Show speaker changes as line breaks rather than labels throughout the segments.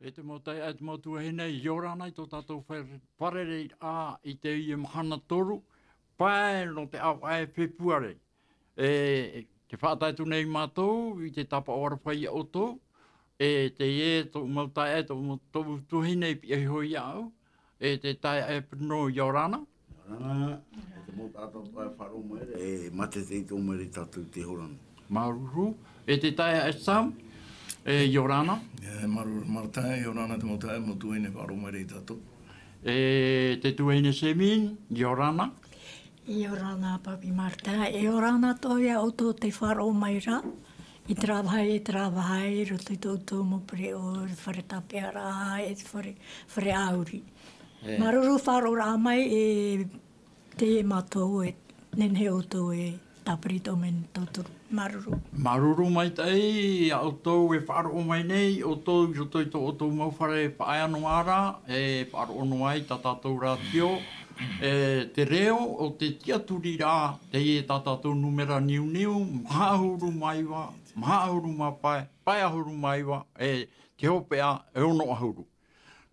E te motai e te motua henei, Yorana i tō tātou wharerei a i te i mahana toru, pae no te au ai whepuare. Te whaataitu nei mātou i te tapa ora whai o tō, te tō mautai e tō tuhinei pi e hoi au, te tai e pino Yorana.
Yorana, te mo tātou pae wharo mere, mate te tō mere tātou te horana.
Maruru, te tai e Sam, Yorana.
Maruru Martai, Yorana te motai, mo tuine wharo mere i tātou.
Te tuine Semin, Yorana.
Yorana Papi Marta, Yorana toia o tō te wharo maira. I travahai, roto i tōtō mo pre o whare tapeara, e whare auri. Maruru wharo rā mai e te mātou e nenhe o tō e taparito men tōtoro. Maruru.
Maruru mai tei, o tō e wharo mai nei, o tō i roto i tō o tō mauwhare whae anu ara, e wharo ono ai tā tātou rā tio. Te reo o te tiaturi rā, te e tā tātou numera niu, mahahuru maiwa, mahahuru mapai, paiahuru maiwa, te hopea e ono ahuru.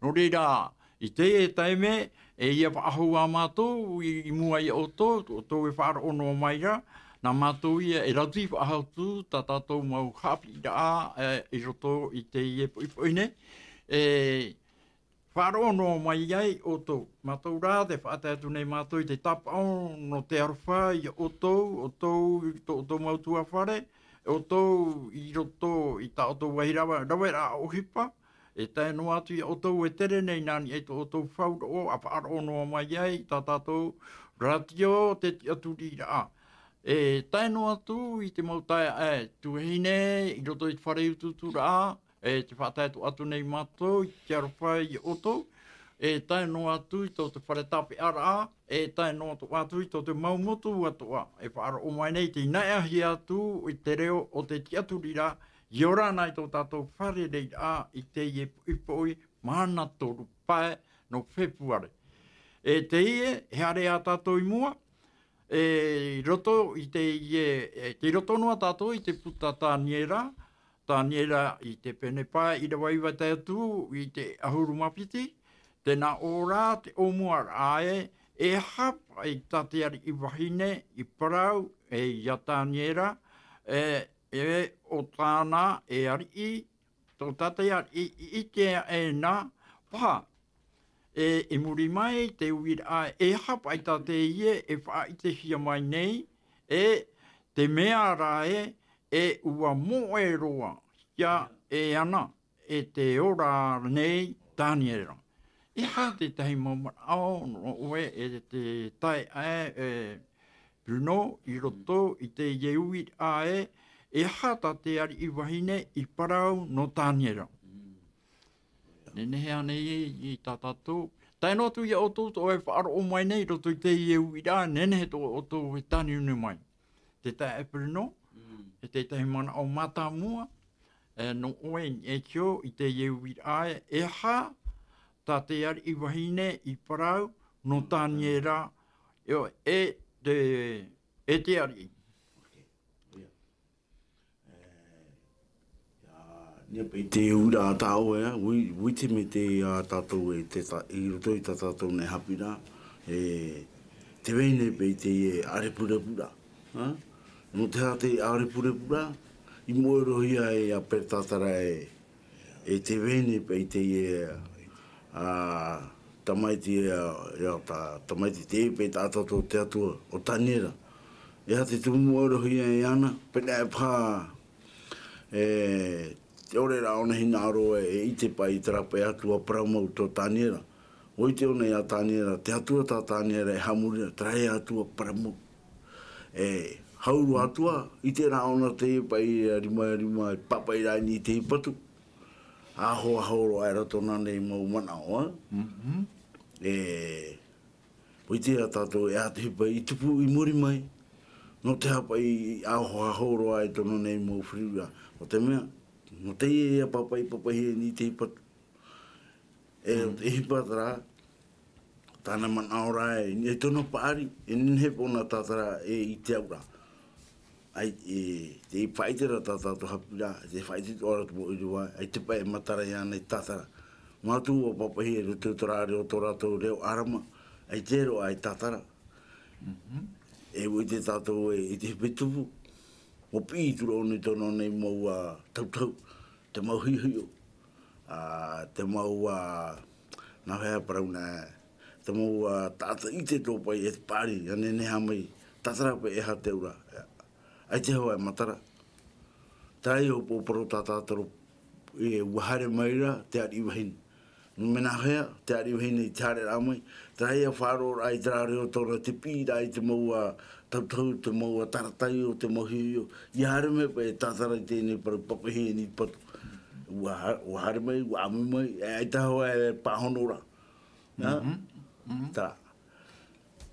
No reira, i te e taime, ia whaahu a mātou, i mua i o tō e wharo ono maira, nā mātou ia e rauti whaahautu, tā tātou mau hapi rā, i roto i te i e poine, wharono mai ai o tō. Mātou rā, te whaatatu nei mātou i te tapao no te aruwha i o tō mautua whare, o tō i roto i tā o tō wahirawa, rawe rā o hipa, e tae no atu i o tō e tere nei nani e tō o tō whauro, a wharono mai ai, tā tātou ratio te aturi rā. Tae no atu i te mautai tuhine, i roto i te whare ututu rā, te whaataitu atu nei mātou, i te arawhai i oto, tae no atu i tō te whare tape ara, tae no atu i tō te maumotu atua, e whaara o mai nei, te inaiahi atu i te reo o te tiaturi rā, Yorana i tō tātou whare rei rā, i te ipoi mana toru pae no whepuare. Te ie, he are a tātou i mua, roto i te roto noa tātou i te puta tāniera, tāniera i te penepa i rawaiwa te atu i te ahuru mapiti, tēnā ora te omua ae, e hapa i tateari i wahine, i parau, ia tāniera, o tāna e ari i, tō tateari i te e nā, paha, e muri mai te uira ae, e hapa i tate ie, e wha i te hia mai nei, te mea rae, ua mo e roa, ia ana, te ora nei tāniera. E hā te tahi maumara au, no oe te tai Bruno, i roto, i te iei ae, e hā te ari i wahine, i parau no tāniera. Nenehe anei i tā tātou. Tai no tu ia o tō e whaaro o mai nei, roto i te iei ae, nenehe tō o tō e tāni unu mai. Te tai Bruno, te tahi mana o mata mua, no oe e kio i te iei ae, e hā te ari i wahine, i parau, no tāniera, te ari.
Nia pei te ura a tāo ui te me te tātou i roto i tātou nei hapira, te weine pei te arepura. No te hate arepura, i moerohia e a pertatara te weine pei te tamaiti tamaiti te pei tātou te atua o tāniera. E hate tu moerohia e ana, pena e pā, te ore rā ona hina aroa i te pai trape atua paramau tō tāniera. Oi te ona i a tāniera, te atua tā tāniera e hamurina, trahe atua paramau. Hauru atua, i te rā ona te pai rima, papai rai ni te patu. Ahoa hauro ai rato nanei mau mana oa. Oi te a tātou e ate hipa i tupu i muri mai. No te hapa i ahoa hauro ai tono nei mau whirua. O te mea, no te ia papai he ni te hipatu. Te hipatara, tāna mana ora e tono paari, e ninhe pona tātara i te aura. Ai, te whaitera tātātou hapira, te whaitera ora tupo i rua, ai te pai matara i ana i tātara. Mātu o papahi e rutu torare o torato reo arama, ai tero ai tatara. E ui te tātou e te hipitupu, o pītura o ni tono nei mau tautau, te mau hihuio, te mau nā hea parauna, te mau tāta i te tōpai e te pāri, ane neha mai, tatara pe e ha te ura, ai te hoa e matara. Tai o pōparo tātātaro e wahare maira te ari wahine. Mena hea, te ari wahine i te hare ramai, tai a whāro ai te reo tōra te pīra ai te mau tautau, te mau taratai o te mau hiuio. I hare me pa e tātara i tēnei paru papahi e ni patu. Ua hare mai, ua ame mai, ai ta hoa e pāhonora. Tā.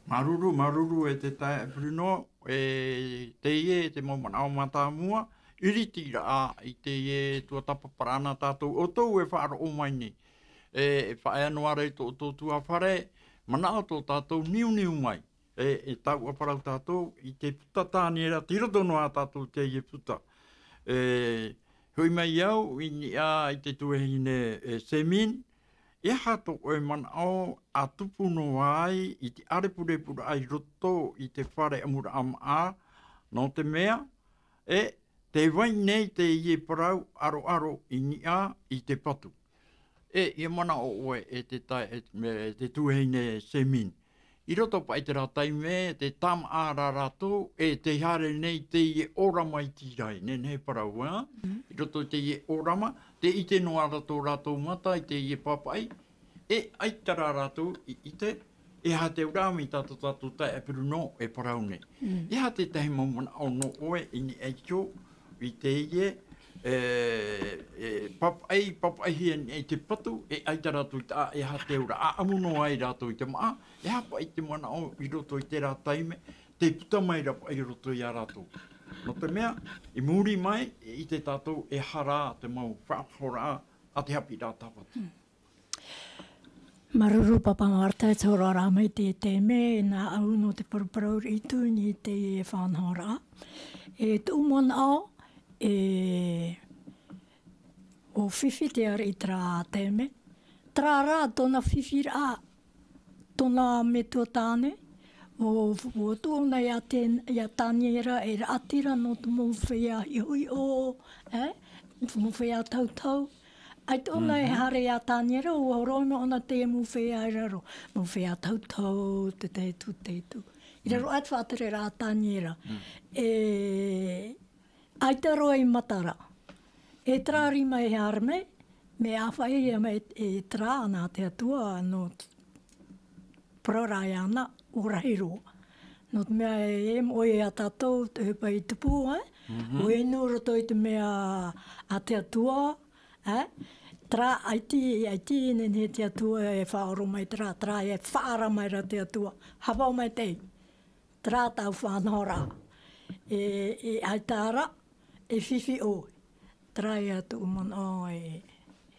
Maruru e te tae Bruno, e te ie te mau manao matamua, iriti ra i te ie tua tapaparana tātou o tau e whaaro o mai ni. E whae anuare i tō tua whare, manao tō tātou niu mai. E tau aparau tātou i te puta tāniera, tira tono a tātou te ie puta. Hui mai au, i te tuehine Semin, e hato o e manao a tupuno ai i te arepurepura ai roto i te whare amura ama no te mea, e te wai nei te ie parau aro i nia i te patu. E mana o oe e te tuheine Semin. I roto pa i te ratai me, te tam āra rato, e te hare nei te ie orama i tirai, ne parau, I roto te ie orama, te ite no rato mata i te ie papai, e aitara rato i te, e ha te urami tātou tai e peru no e parau nei. E ha te tahi maumana o no oe i ni eikio, i te ie, papai hien e te patu, e aita rātou i tā, e ha te ura, amuno ai rātou i te maa, e hapa i te mana o i roto i te rā taime, te puta mai rapa i roto i a rātou. No te mea, i muri mai, i te tātou e hara te mau whaapora a te hapi rā tāpatu.
Maruru papa Marta e tōra rā mai te me, nā au no te paraparau ritu ni te e whanhora. E tū mon au, o whiwhi te ari tra teme. Tra rā tōna whiwhi rā, tōna me tuatāne, o tōna ia tāniera e atira no te mōwhia i hui o, mōwhia tautau. Ai tōna e hare a tāniera, o horoima ona te mōwhia i raro, mōwhia tautau, te tu. I raro atu whātere rā tāniera. Ai te roa i matara. E trāri mai harme, me awhai e trā ana te atua no prorai ana o rahiro. No te mea e moe a tātou te hupa i tupu, o e nūroto i te mea a te atua, trā aiti nene te atua e whaoro mai trā e whaara mai ra te atua, hawau mai te, trā tau whanora. E aitāra, e whiwhi oi. Trai atu umon o e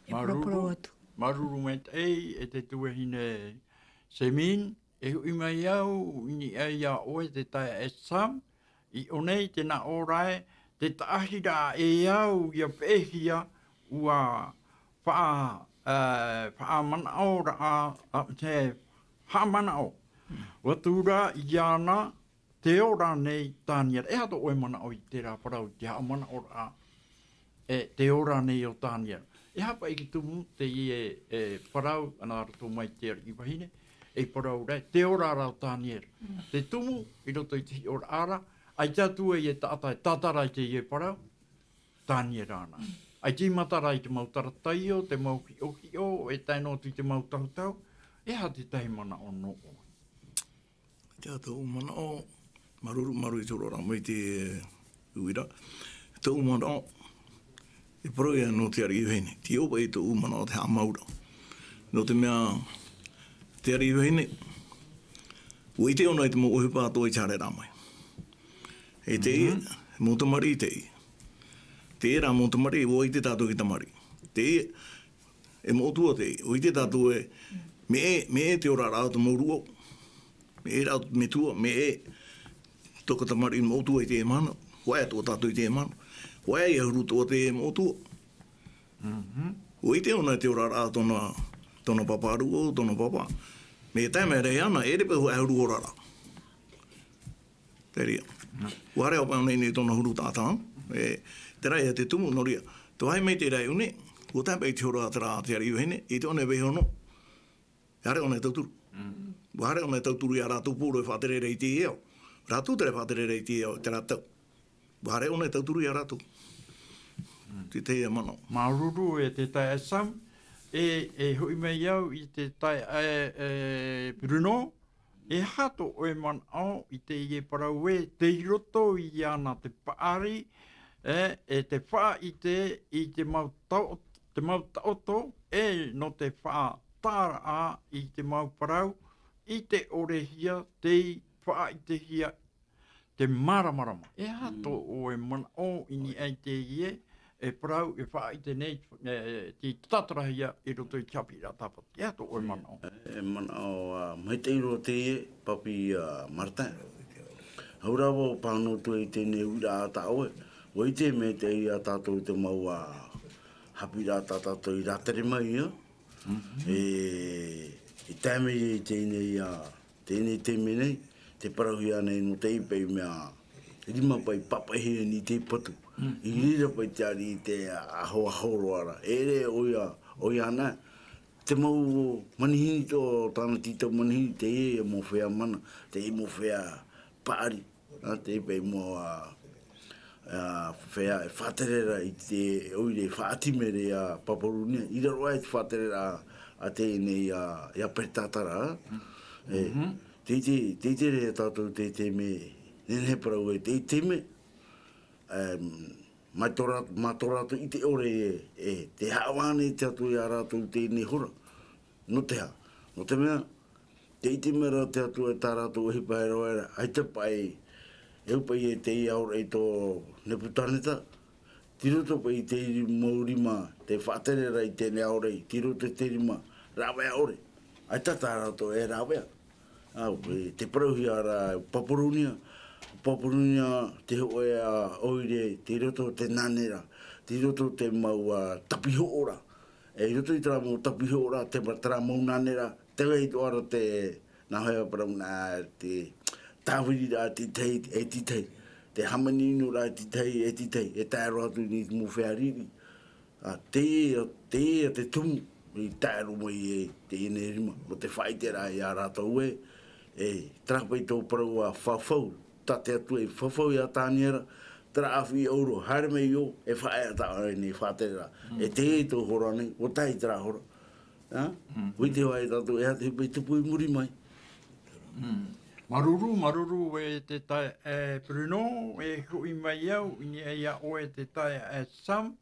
propro atu.
Maruru mai tei e te tuahine Semin, e hui mai au, ni ai a oe te tae e Sam, i onei te na orai, te taahira e au ia pehia ua wha mana ora te ha mana o. Watura i ana, te ora nei tānia, e hato oe mana o i te rā parau, te ha mana ora te ora nei o tānia. E hapa i ki tumu te i parau, ana rato mai te i wahine, e parau rei, te ora rau tānia. Te tumu, i roto i te ora ara, ai tātua i tātara i te i parau, tānia rāna. Ai ti matara i te mau tarataio, te mau ki-o-ki-o, e tainotu i te mau tautau, e ha te tahi mana o no o.
Te ato mana o, maru i tōrora mai te uira. Te umana o, e paroi no te ari iwhene. Ti opa i te umana o te hamaura. No te mea, te ari iwhene, ui te ona i te mo uhipa ato i tare rāmai. E te e, mō tamari i te e. Te e rā mō tamari, o i te tātou ki tamari. Te e, e mō tua te e, o i te tātou e, me e te ora rā te mauru o. Me e rā me tua, me e, toka tamari mō tua i te e mana, whaia tō tātou i te e mana, whaia i ahuru tō te e mō tua. O i te ona te ora rā tōna Tono papa aru tono papa. Me tai me re ana e repe hu auru orara. Teria. Ware o pa nei tono huru tata. Te rai te tumu noria. To hai me te rai une. Ko ta pe thora tra te ri hene. I to ne be hono. Yare one tauturu. Ware one tauturu ya ratu puro fa tere rei te eo. Ratu tere fa tere rei te eo te ratu. Ware one tauturu ya ratu. Te e mano.
Maruru e te tai asam. E hui mei au i te tai Bruno. E hato o e man au i te ie parau e te roto i ana te paari. E te wha i te mau taoto. E no te wha tāra a i te mau parau. I te orehia te wha i te hia te maramarama. E hato o e man au ini ai te ie. E parau e wha i te nei te tatarahia i roto i Chapira tapa. E hato o e man au.
E man au mai te iro te ie, papi Martin. Haurawa o pāno tu i tēnei uira a tāoe. O i te me te i a tātou te mau hapira a tātou i ratere mai ia. E tāme i tēnei te menei, te parauhia nei no te ipei mea rima pai papahe ni te patu. I rira pai te ari i te ahoa horoara. Ere oia ana. Te mau manihini tō tāna titau manihini, te e mo whea mana, te e mo whea paari. Te e pei mo whea e whaterera i te oire whaatimere a Paparunia. I raro ai te whaterera a te nei a Pertatara. Te tere tātou te me, nene parau e te me, matoratu i te ore te hawane te atu i a rātou tēnei hora. No te ha. No te mea, te iti mera te atu e tā rātou hi pai roera, ai te pai, eu pai e te i aura i tō neputaneta, tiro to pai te iri maurima, te whaterera i tēnei aurei, tiro te rima, rāwea ore. Ai tā rātou e rāwea. Te parauhi ara Paparunia, te hoe a oire, te roto te nanera, te roto te mau tapihoora. E roto i tera mau tapihoora, te tera mau nanera, te wei toara te nahoea parauna, te tāwiri rā te tei, e te tei. Te hamaninu rā te tei, e te tei. E tāro atu ni te muwheariri. Te tumu, i tāro mai e te ene rima. Mo te whaitera i a rātou e. E trapai tō parau a whawhau. Tate atu e whawhau i a tāniera. Tera awhi auro, haere mei o, e whae a tāre ni whaterera. E te e tō hora nei, o tai tera hora. Ui te wai tātou, e hate pei tupu i muri mai.
Maruru e te tai Bruno, e hui mai au, ini e a o e te tai Sam.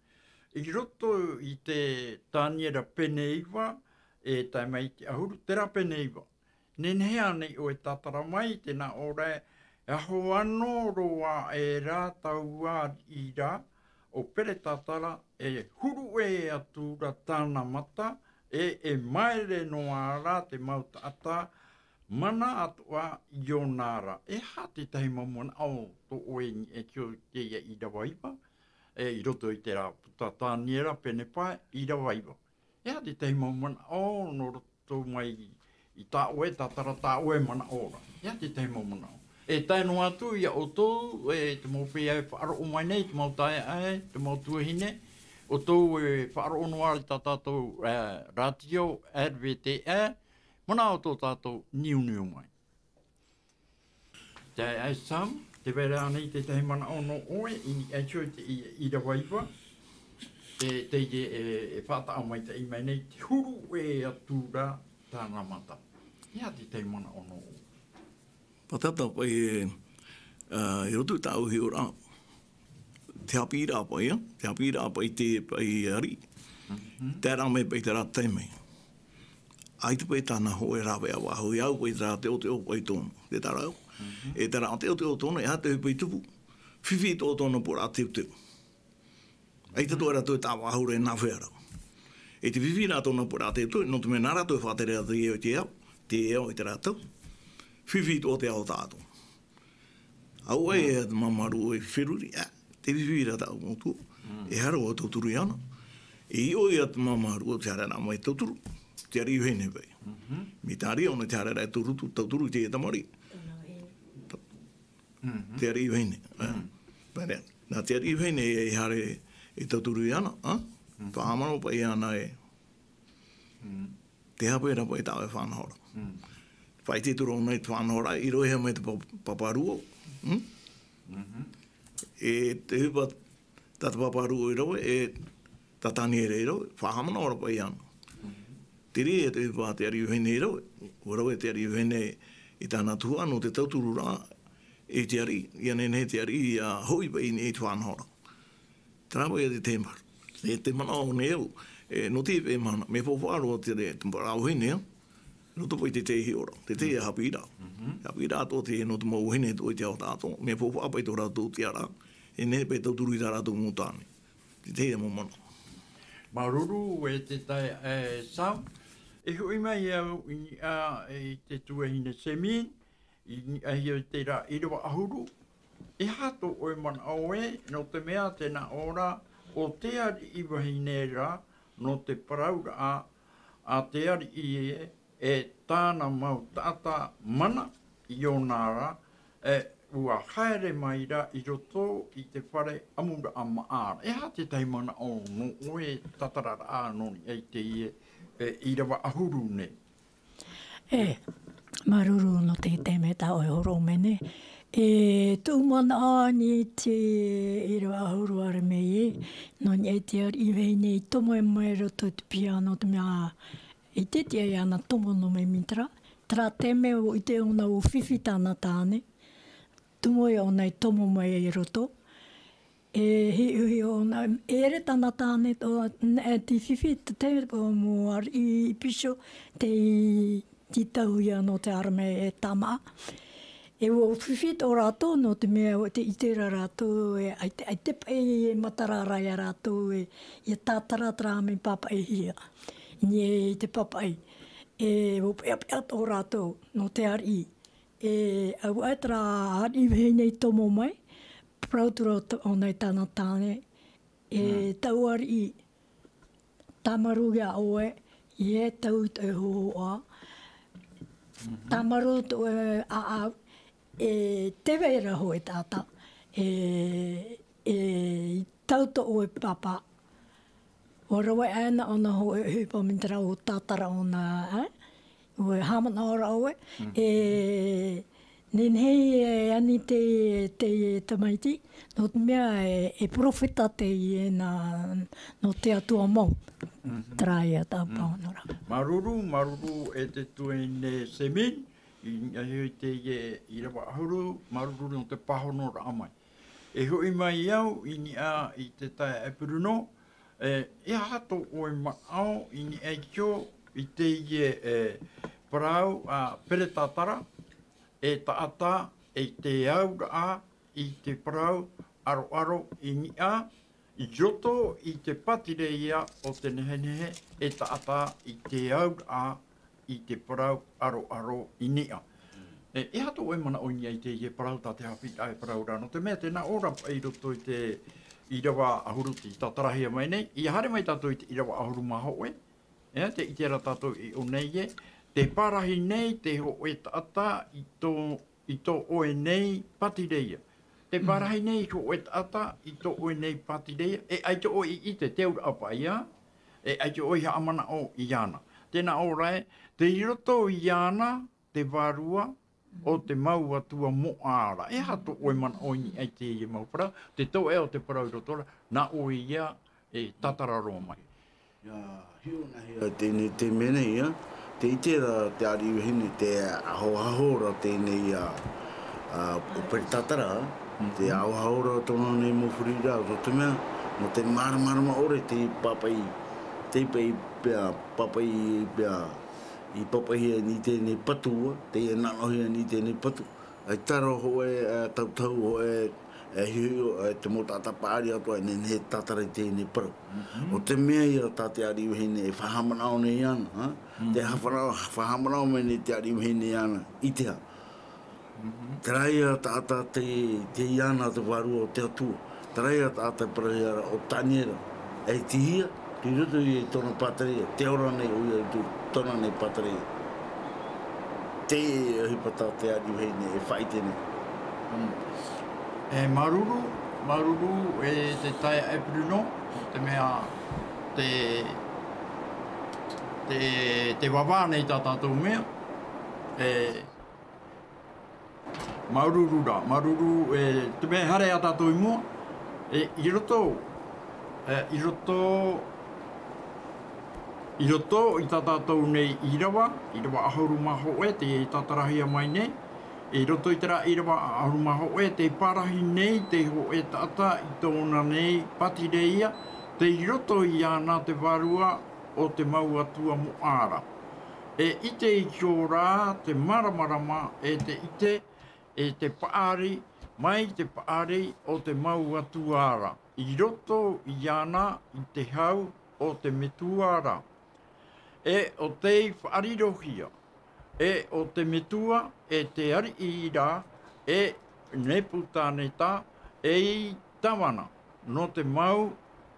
I roto i te tāniera peneiwa, e tai mai te ahuru, tera peneiwa. Nenhea nei o e tatara mai, tēnā ora e aho anō roa e rā taua i rā, o pere tatara e huru e atura tāna mata, e maere noa rā te mauta ata, mana atua i o nāra. E hati tahi mamuan au to oeni e kio te ia i rawaiwa, i roto i te rā puta tāniera penepai i rawaiwa. E hati tahi mamuan au no roto mai i tā oe, tatara tā oe mana ora. Ia te te mau mana o. E taino atu ia o tō, te mau pia e whaaro o mai nei, te mau tae ai, te mau tuahine. O tō e whaaro ono ari tā tātou ratio, RVTE, mana o tō tātou niu mai. Te ai Sam, te wera anei te tehi mana ono oe, ini e choi te i rawaiwa. Te e whata au mai te i mai nei, te huru e atura tāna mata. Ia te te mana ono.
Patata pai e rotu tāu hi ora. Te hapi rā pai, te hapi rā pai te pai ari. Te rā me pai te rā teimei. Ai te pai tāna hoe rāwe awa, hui au pai te rā te o pai tōnu, te tā rau. E te rā te o tōnu, e hate hui pai tupu. Whiwhi tō tōnu po rā teo. Ai te tō era tō tā wāhura e nā whea rau. E te whiwhi rā tōnu po rā teo, no te me nā rā tō whātere a te eo te au. Te eo i te rātou, whiwhi o te ao tātou. Au ai e mamaru e whiruri, te whiwhi rā tāu motu, e haro o tauturu i ana. E i oi at mamaru o te hara nā mai tauturu. te ari uene vai. Mi tari ona te harera e tauturu te e tamari. Te ari uene. Nā te ari uene e hare e tauturu i ana. Ka amano pa i ana e te hapu e rapa e tau e whanahora. Whai te turo nei te whanahora, i roiha mai te paparuo. E te hupa tata paparuo i roe, e tatani e reiro, whahamana ora pa i ana. Te ri e te hupa te ari uene i roe, o roe te ari uene i tāna tua no te tauturu rā e te ari, i ane te ari i a hoi pa i nei te whanahora. Tāwa e te tēmara. E te mana o neo, no te e mana, me pōwhāroa te re, te parauhine, no te poi te tehi ora, te tehi hapira. Hapira tō te no te mauhine tō i te ao tātō, me pōwhāpai tō rātou te ara, e ne pe tauturu i tā rātou mō tāne. Te tehi mō mana.
Maruru e te tai sau, e hui mai au i te tuahine semin, i ahi o te rā irawa ahuru, e hato o e mana oe, no te mea tēnā ora, o te ari i wahine rā, no te paraura a te ari i e tāna mau tata mana i o nāra, ua haere mai rā i roto i te whare amura a maara. E ha te taimana o no oe tatarara a noni ei te i rawa ahuru ne.
Maruru no te temeta o e horo mene. E tūmana ni te ira ahuru are mei no ni e te ari iwei nei tomo e mai roto te piano te mea i te tia i ana tomo no me mitra. Tra teme o i te ona o whiwhi tāna tāne. Tumo e ona i tomo mai e roto. E hi uhi ona ere tāna tāne te whiwhi te te o mo ar i piso te i tau ia no te arame e tama. E o whiwhit o rātou no te mea o te itera rātou, ai te pai e matararai a rātou, e tātara tra me papai hia. Ni e te papai. E o pea tō rātou no te ari. E au aitara ari wehi nei tomo mai, prauturo o nei tāna tāne. E tau ari tamaru ia oe, i e tau te hoa. Tamaru to a te veira hoi tāta, tauto o e papa. O rawa ana ona hoi hupa mintara o tātara ona, o e hamana ora oe. Nenhei e ani te tamaiti, no te mea e profeta te i no te atua mau. Trai a tā paonora.
Maruru e te tuene semin, i ahi te i rawa ahuru, maruru no te pahono ra amai. E hui mai au, i ni a i te tae e puruno, e hato o e maao, i ni e kio, i te parau a pere tātara, e taata, e te aura a, i te parau, aro i ni a, i joto i te patire ia o te nehenehe, e taata i te aura a, i te parau aro i nia. E hato o e mana o nia i te parau tā te hapi ai parau rāno. Te mea tēnā ora i roto i te irawa ahuru ti tātarahia mai nei. I hare mai tātou i te irawa ahuru maho e. Te itera tātou i o nei e. Te parahi nei te ho e taata i tō oe nei patireia. Te parahi nei ho e taata i tō oe nei patireia. E ai te oe i te teura apa ia. E ai te oe ha amana o i ana. Tēnā ora e, te iroto i ana, te varua, o te maua tua mo ara. E hato oe mana oini ai te ie maupara, te tau e o te parau rotora, nā oe ia e tatararo mai.
Ia, hio na hia tēnei te mene ia, te itera te ariuhine, te ahohahora tēnei o peri tatara, te ahohahora tono nei mo whirira, o te mea, no te maramarama ore te papai, te pai pia papai pia I papai ni tēnei patua, te nanohia ni tēnei patu. Ai taro hoe tautau hoe hiu te mo tata pāri atua e he tatara I tēnei paru. O te mea ia tā te ariuhine e whahamanao nei ana. Te whahamanao me ne te ariuhine ana I te ha. Te raia tāta te iana te waru o te atua. Te raia tāta parahiara o taniera. E tihia, Ki rutu i tōna pataria, te ora nei o ia tu tōna nei pataria. Te e hipata te ari hei nei, e whai tēne.
E maruru e te tae e Bruno, te mea te wawa nei tā tātou mea. Maruru e te mea hare a tātou i mua. I roto i tā tātou nei irawa ahoru maho e te tatarahia mai nei. I roto i tera irawa ahoru maho e te parahi nei, te ho e tata i tōna nei pati reia. Te i roto i ana te varua o te mau atua mo ara. Ite i kio rā, te maramarama e te paari, mai te paari o te mau atua ara. I roto i ana i te hau o te metuara. O te whaarirohia. O te metua e te ari i rā, ne putaneta, i tawana. No te mau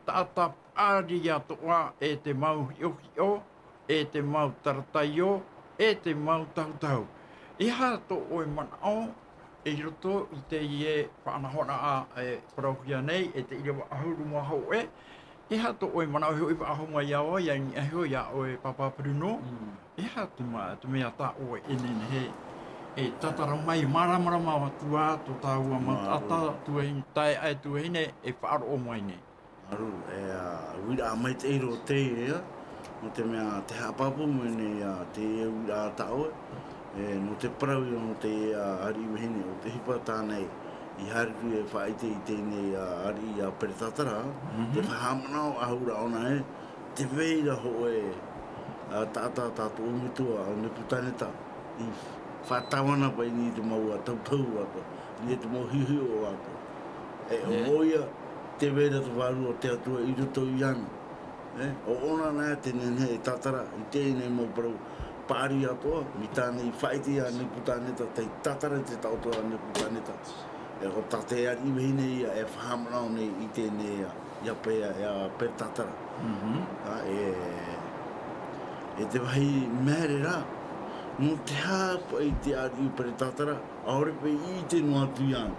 tata paari atoa e te mau hiohio, e te mau tarataio, e te mau tautau. I hato o e manao, e roto i te ie whanahona a parauhia nei, e te irawa ahuru maho e hato o e manao heo i waaho mai awa, ia ni aheo ia o e Papa Bruno. E hato te mea ta o e nene he. E tatara mai maramarama watua to tāua matata tuahin tai ai tuahine e whaaro o mai nei.
Aru, wira mai te iro te ea, no te mea te hapapu mo nei te wira tau no te parau no te ari wehine o te hipa tānei i haritu e whaite i tēnei ari peretatara, te whahamanao ahura ona te veira ho tata tātou omitua o ne putaneta i whatawana pai ni te mau tautau ato, ni te mau hiuhiu ato. O oia te veira te waru o te atua i roto i ana. O ona nā te nene e tatara i tēnei mau parau pāri atoa, mi tānei whaiti a ne putaneta, te tatara te tautoa a ne putaneta. O tate ari wehine ia e whahamanao nei i tēnei ia pēa per tatara. E te wahi mere rā, no te hapa i te ari per tatara, aore pe i te noa tu iana.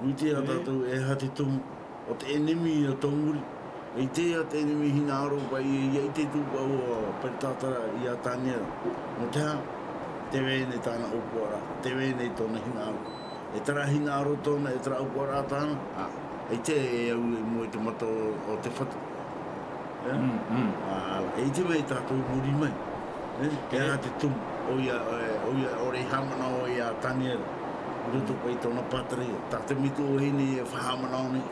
I te atatou e hati tumu, o te enemi i a tonguri, e te a te enemi hina aro pai i te tupa o per tatara i a tānera. No te ha, te wēne tāna upuara, te wēne tōna hina aro. E tara hina aro tōna, e tara upuara tāna, e te e au e mua te mata o te whatu. E te mei tātou muri mai. E a te tumu, o ia ore hamana o ia tānera. Rutu pai tōna pataria, tā te mitu o hini e whahamanao nei.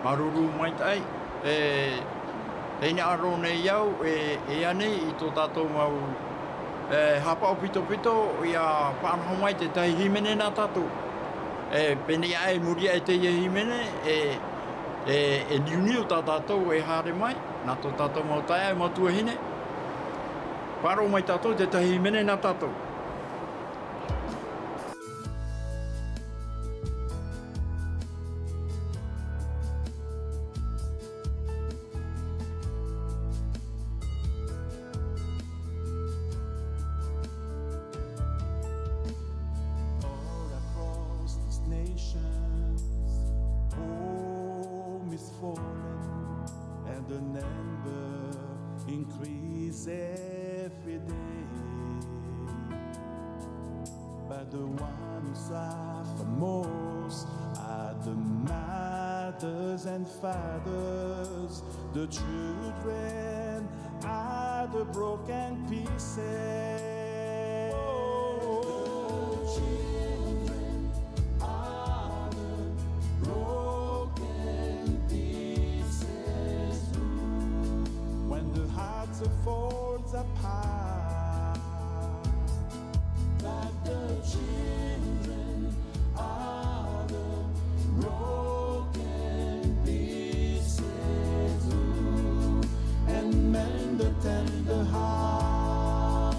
Maruru mai tai, teina aro nei iau, e ane i tō tātou mau hapa o pito i a whaanaho mai te tahi himene nā tātou. Pene ai muria e te himene, e niuniu tā tātou e hare mai, nā tō tātou mau tai ai matua hine. Paro mai tātou te tahi himene nā tātou.
The ones suffer most are the mothers and fathers. The children are the broken pieces. The children are the broken pieces. When the hearts falls apart, but the children are the broken pieces, and mend the tender heart.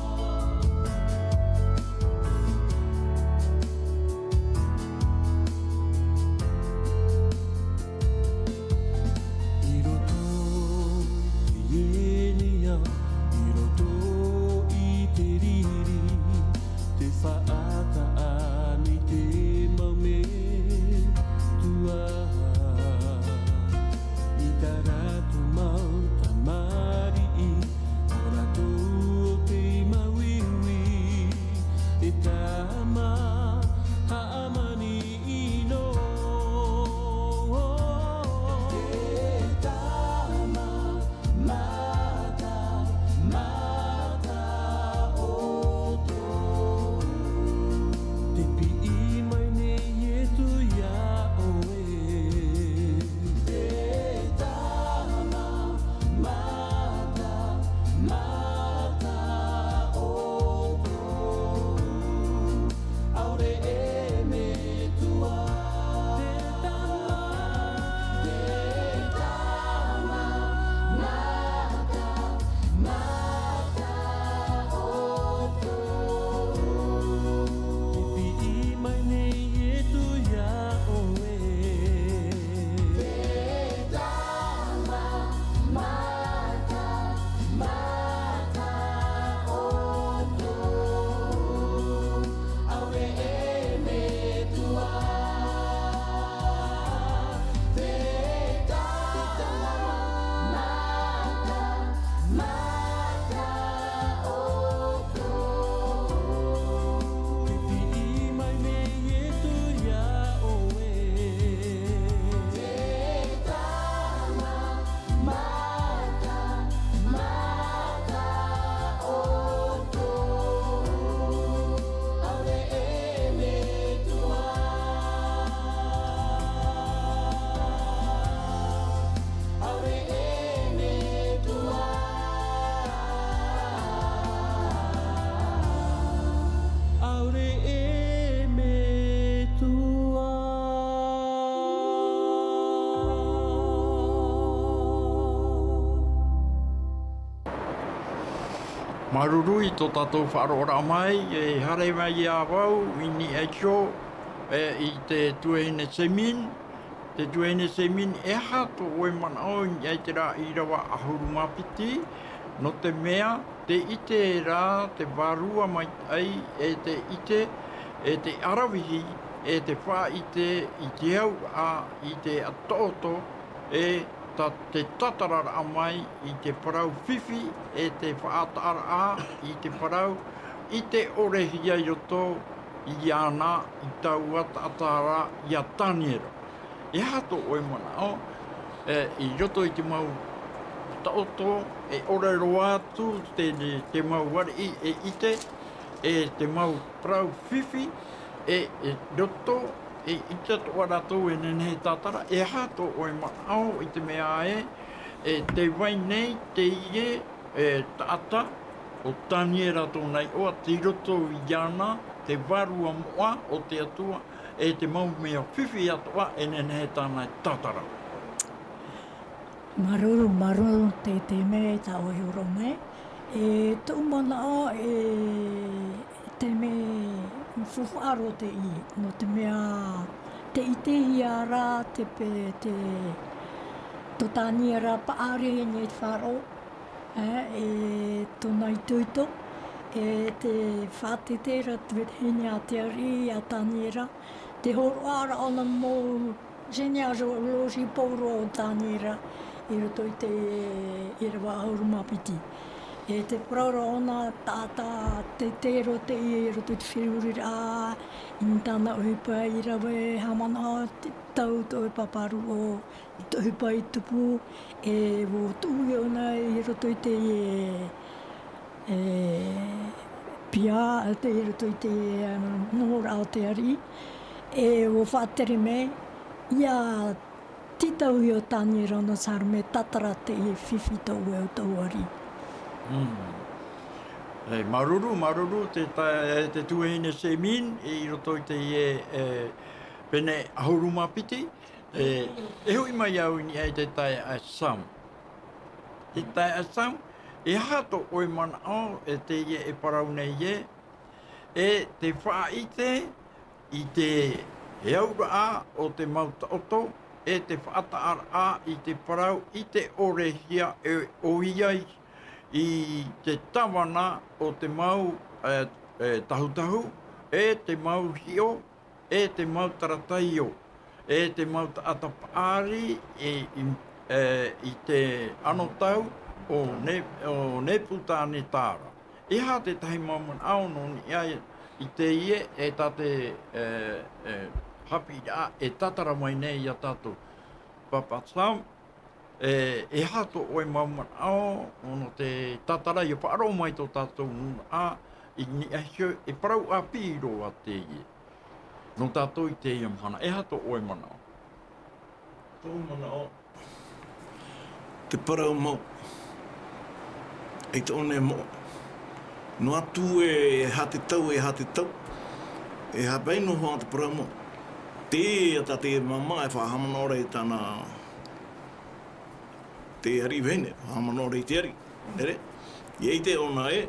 Maruru I tō tātou whaarora mai, e hare mai I a wau, ini e tio, I te tuehine semin, te tuehine semin e ha tō oe mana o I te rā I rawa ahuru mapiti, no te mea, te ite rā, te varua mai ai, e te ite, e te arawihi, e te wha ite, I te au a, I te atoto, e te tatarara mai I te parau whiwhi, e te whaatara a, I te parau, I te orehia I roto, I ana, I tau atara, I a taniera. E hato oe mana o, I roto I te mau taoto, e ore roa atu, te mau wari e ite, e te mau parau whiwhi, e roto, e ita toa ratou e nene tātara, e hato oe manao I te mea e te wai nei, te ie, taata, o tanie ratou nei oa, te roto I ana, te varua moa o te atua, e te mau mea whiwhi atoa e nene tānai tātara.
Maruru te mea ta o hiro me, e tō manao te me whuwharo te I, no te mea te ite I a rā, te tōtania rā paare nei te wharo, e tōna I tuito, e te whātetera te hene a te ari, a taniera, te horo ara ona mō zenia rosi pōro o taniera, I roto I te irawa ahuru mapiti. E te praura ona tātā te tero te I roto I te whiruri a I tāna uhipa I rawe hamana te tau to e paparu o te uhipa I tupu e wo tūi ona I roto I te pia te I roto I te nora o te ari e wo whātere me ia titau I o tāni rana sāru me tatara te I whiwhi tau e o tau ari.
Maruru, te tuehine semin, I roto I te pene ahuru mapiti, e hui mai au ni ai te tai asam. Te tai asam, e hato oe mana o, e te e parau nei e te whaite, I te heaura a o te mauta oto, e te whaata a I te parau, I te orehia e oiai, I te tawana o te mau tahutahu, e te mau hio, e te mau tarataio, e te mau atapaari, I te anotau o Neputāne tāra. E ha te tahi maman au no ni ai I te ie e ta te hapi a e tatara mai nei I a tātou papatsam. E hato oe maman ao, ono te tatara I whaaro mai tō tātou a I ni ahio e parau a piro a te ie. No tātou I te ia mhana, e hato oe mana o.
Tō mana o. Te parau mau. E te one mo. No atu e hate tau, E hapei no hoa te parau mau. Te ata te mama e whahamana ora I tāna te ari vene, whahamana ora I te ari. Nere? Iei te ona e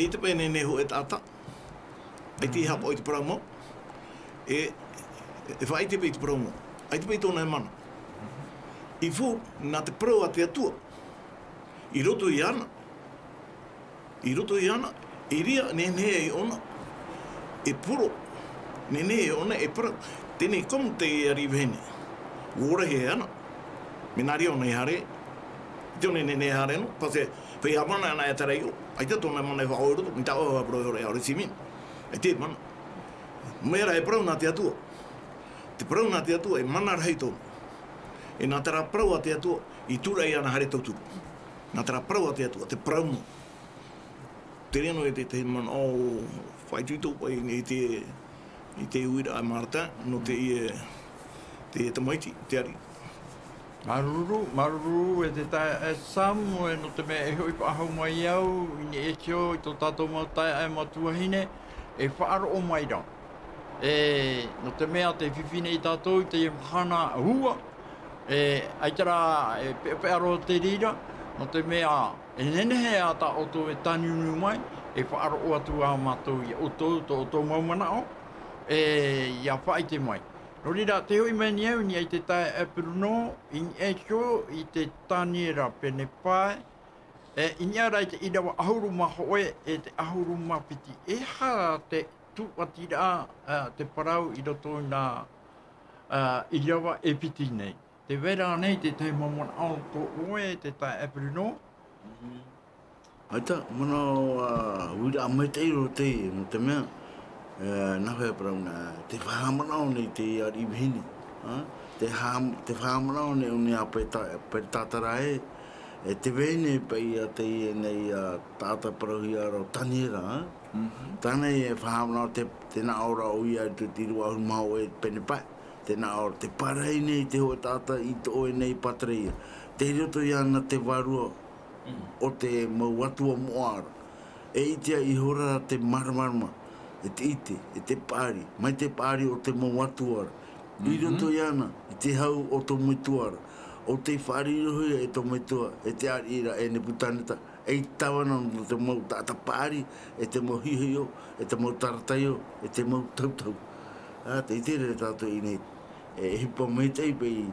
te pene neho e tata. E te hapa o I te parau mau. E whai te pei te parau mau. Ai te pei tōna e mana. I fu, nā te parau a te atua. I roto I ana. I ria nenea I ona. E puro. Nenea I ona e parau. Tēnei komu te ari vene. Wora he ana. Minari ona I hare. Te one nenea hare no. Pase, whai amana ana e tarai o. Ai te tōna mana e whao roto. Mi tau a parau e aore simin. E te mana. Mera e parau nā te atua. Te parau nā te atua e mana rahei tōna. E nā tera parau a te atua I tūrei ana hare tauturu. Nā tera parau a te atua, te parau mo. Te reno e te mana o whaituito pai I te uira a Marta, no te tamaiti, te ari.
Maruru e te tai e samu e no te mea e hoi pa ahau mai au, I ni e tio I tō tātou mau tai e matuahine, e whaaro o mai rau. No te mea te whiwhine I tātou, te hana hua, ai tera pearo te rira, no te mea E nene he a ta oto e tani unu mai, e whaaro o atu a mātou i oto maumana o, ia whaite mai. No rira, te hoi meni au ni ai te tae Epiruno, in Esho, i te taniera pene pae, i ni ara i te irawa ahuru mahoe, e te ahuru mapiti. E ha te tuatira te parau i roto nā irawa e piti nei. Te vera nei te te mamona au to oe, te tae Epiruno.
Aita, mana wira mai te iro te, no te mea, nā whea prauna, te whahamanao nei te ari wihini. Te whahamanao nei o ne a petatara e te vene pei a te nei tāta parahi aro taniera. Tānei e whahamanao te nā ora o ia te tiru ahu mao e pene pai. Te nā ora, te parei nei te hoa tāta i te oe nei patreia. Te roto i ana te warua o te mauatua moara. E itea i hora te maramarama. E te ite, e te pāri, mai te pāri o te mauatuara. I roto i ana, i te hau o tō moituara. O te whāri rohi e tō moitua, e te arira e ne putaneta. E i tawana no te mau tāta pāri, e te mau hihio, e te mau tarataio, e te mau tautau. Te itere tātou i nei, e hipa mei tei pei,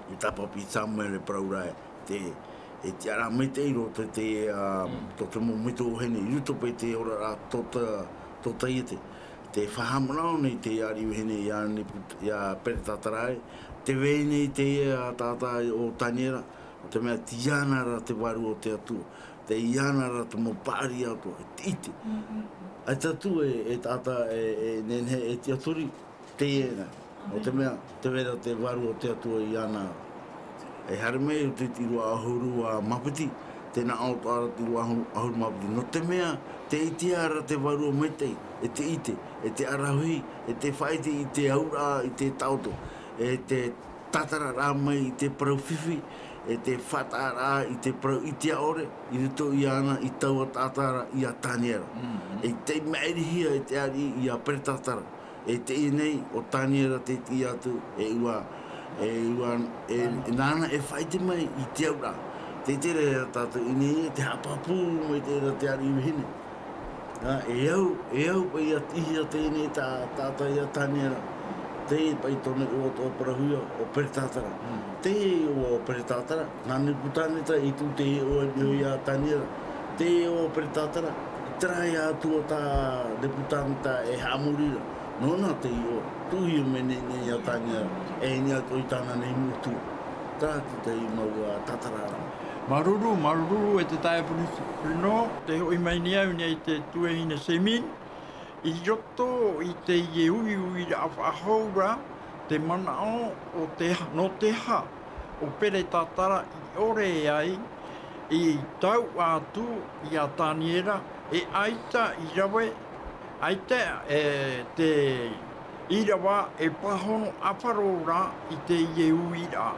i tapapi Samuel e praurae, e te ara mei tei ro te te mau mito o hene, i ruto pei te ora a tota iete. Te whahamanao nei te ari hene i a peretatarai, te vene i te tata o taniera, o te mea tianara te waru o te atua, te ianara te mo pāri atua, e te ite. Ai tatu e tata nenhe e te aturi, te ena, o te mea, te vera te waru o te atua i ana. E haremei o te tiru ahuru a mapiti, tēnā auto ara tiru ahuru mapiti. No te mea, te iti ara te waru o metei, e te ite, e te arahui, e te whaite i te aura, i te tauto, e te tatara rā mai i te parauwhiwhi, e te whata rā i te parau iti aore, i rito i ana i taua tātara i a taniera. E te mairihia e te ari i a peretatara, e te inei o taniera te ti atu e nāna e whaite mai i te aura. Te tere tātou inei te hapapu mai te ari i hine. E au pai ihi a tēnei tātai a taniera. Te pai tone o tō parahuia o peretatara. Te o peretatara, nāne putaneta i tu te o i a taniera. Te o peretatara, trai atu o tā ne putaneta e hamurira. Nona te o, tuhi o mene nei a taniera, e ni atu i tāna nei mutu. Tātu te i mau tatarara.
Maruru e te tae Epiruno, te hoi mai ni au nei te tuehina semin. I roto i te iui a whahaura, te manao o no te ha, o pere tatara i ore ai, i tau atu i a taniera, e aita i rawe, aita te irawa e pahono aparora i te iui ra.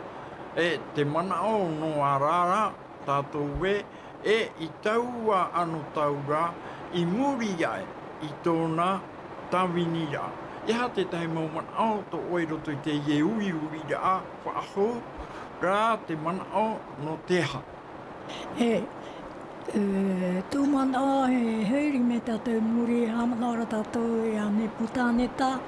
E te manao no arara, tātou we, e i taua anu taura, i muri ai, i tōna tawinira. Iha te tahi manao to oi roto i te iui ra, whaaho, rā te manao no te ha.
Tū manao he heuri me tātou muri, hamanora tātou i ane putaneta,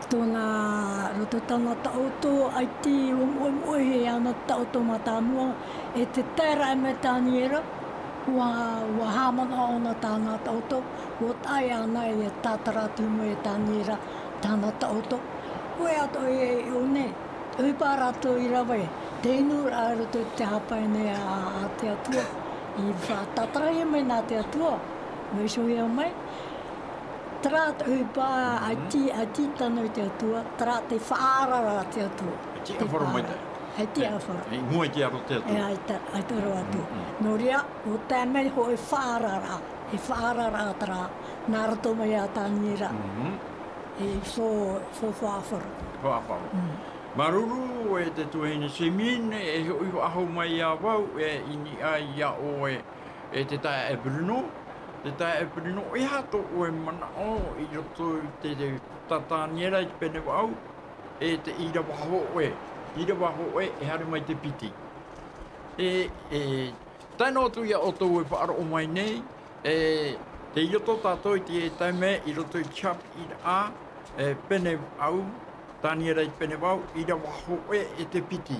tōna roto tana taoto, ai ti o he ana taoto matanua, e te tera e me taniera, wa hamana ona tāna taoto, o tai ana e tātara tumu e taniera tāna taoto. Koe ato e one, uipara ato i rawe, te inu a roto te hapai nei a te atua, i whatatara e mai nā te atua, mai sohi au mai. Tara te uipa a ti tano i te atua, tara te whaarara te atua.
Ti awhara mai te?
Hei ti awhara.
Hei mua ti aro te atua.
Ai toro atu. Nō rea, o tēmei ho e whaarara. E whaarara tara, nā rato mai a taniera. E so whaafara.
Whaafara. Maruru e te tuahina semin, e hoi aho mai a wau, e ini ai a oe e te tae Epiruno. Te tae Epiruno, e hato oe manao i roto te tataniera i pene wau, e te irawaho oe. Irawaho oe e hare mai te piti. Tēnō tu ia o tōu e whaaro o mai nei, te ioto tātou i te taime i roto i chap i a, pene au, tāni rei pene wau, i ra waho e te piti.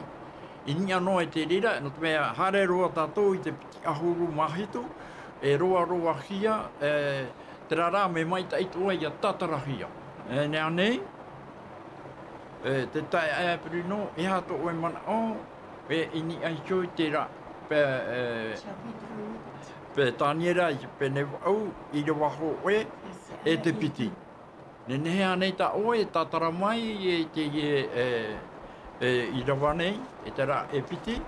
I ni anō e te rira, no te mea hare roa tātou i te piti ahuru mahitu, roa hia, te rara me mai ta ito i a tatarahia. Nea nei, te tae aia perino, e hato o e mana o, ini ai koi te ra, pe tāniera i pene au, i ra waho e te piti. Ne nehea nei ta oe, tātara mai e te i rawa nei, e te ra e piti.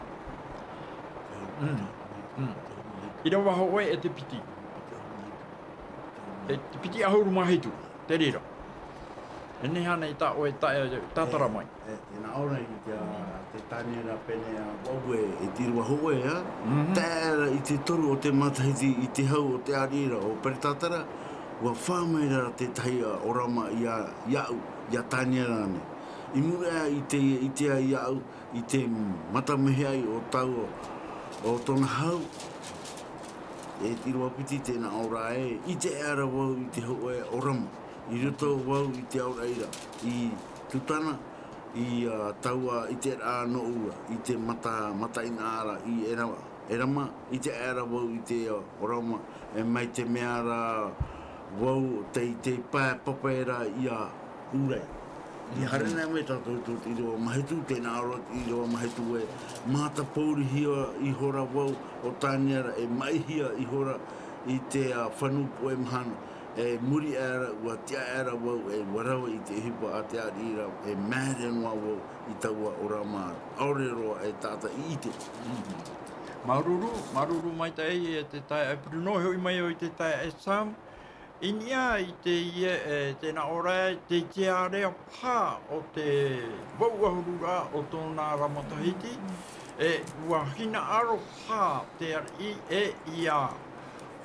I ra waho oe e te piti. E te piti ahuru mahitu, te rira. E nehea nei ta oe tātara mai.
Nā ora i te tāniera pene a waue e tiru waho e, tēra i te toru o te matahiti i te hau o te arira o Peretātara, ua whāmeira te tahi a orama i a iau, i a tāniera ane. I murea i te a iau, i te matamehei o tau o tona hau, e tiru apiti tēnā ora e, i te ara wau i te hau e orama, i roto wau i te auraira, i tutana, i taua, i te rā no ua, i te mata ina ara, i erama, i te ara wau i te orama, e mai te mea rā, wau te pāpapera i a ure. I harena me tātou i roa mahitu, tēnā ora i roa mahitu e māta pauri hia i hora wau o tāniera, e mai hia i hora i te whanupo e mahana, e muri era, ua tia era wau, e warawa i te hipa a te arira, e mēre noa wau i taua ora māra. Aore roa e tāta i ite.
Maruru mai te e te tae e Bruno, hoi mai o i te tae e Sam. Inia i te tēnā ora te te area pā o te wauahurura o tōna Ramatahiti. Ua hina aro pā te ari ia